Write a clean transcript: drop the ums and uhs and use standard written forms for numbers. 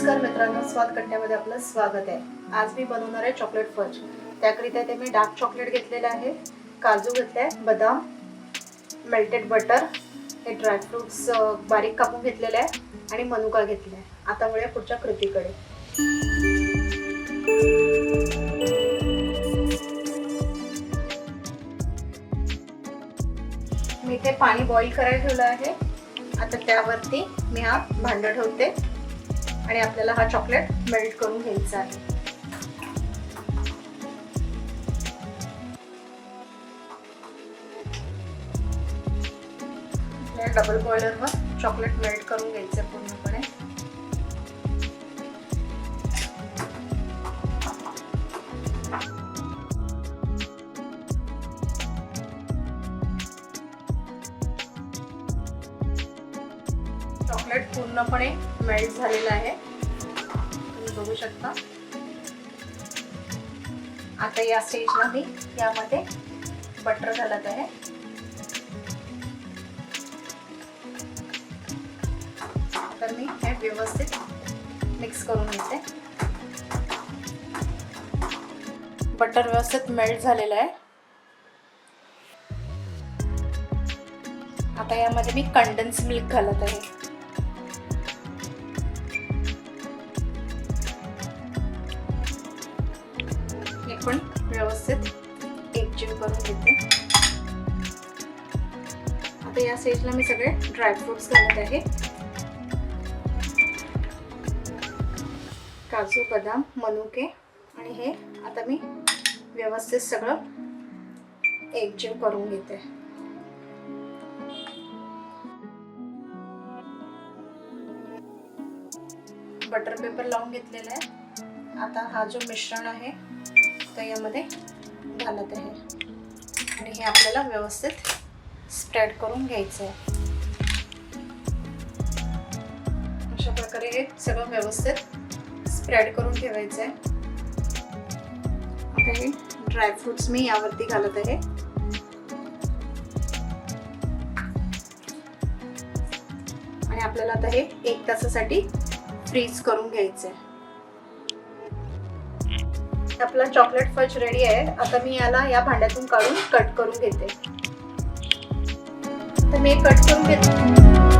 नमस्कार मित्रांनो, स्वाद कट्ट्यामध्ये आपलं स्वागत आहे। आज मी बनवणार आहे चॉकलेट फज। त्याकरिता ते मी डार्क चॉकलेट घेतलेलं आहे, काजू घेतले, बदाम, मेल्टेड बटर, हे ड्रायफ्रुट्स बारीक कापून घेतलेले आहे आणि मनुका घेतला आहे। आता वळूया पुढच्या कृतीकडे। मी इथे पाणी बॉईल करायला ठेवलं आहे। आता त्यावरती मी हा भांड ठेवते आणि आपल्याला हा चॉकलेट मेल्ट करून घ्यायचा आहे। डबल बॉयलरवर चॉकलेट मेल्ट करून घ्यायचं पूर्णपणे। चॉकलेट पूर्णपणे मेल्ट झालेलं आहे, तुम्ही बघू शकता। आता या स्टेजला मी यामध्ये बटर घालत आहे। तर मी हे व्यवस्थित मिक्स करून घेते। बटर व्यवस्थित मेल्ट झालेलं आहे। आता यामध्ये मी कंडेन्स मिल्क घालत आहे। हे पण व्यवस्थित एकजीव करून घेते। आता या स्टेजला मी सगळे ड्रायफ्रुट्स घालत आहे, काजू, बदाम, मनुके, आणि हे आता मी व्यवस्थित सगळं एकजीव करून घेते। बटर पेपर लावून घेतलेला आहे। आता हा जो मिश्रण आहे तो यामध्ये घालत आहे आणि हे आपल्याला व्यवस्थित स्प्रेड करून घ्यायचं आहे। अशा प्रकारे हे सगळं व्यवस्थित स्प्रेड करून ठेवायचं आहे। आता हे ड्रायफ्रुट्स मी यावरती घालत आहे आणि आपल्याला आता हे 1 तासासाठी फ्रीज करून घ्यायचं आहे। आपला चॉकलेट फज रेडी आहे। आता मी याला या भांड्यातून काढून कट करून घेते। तर मी कट करून घेते।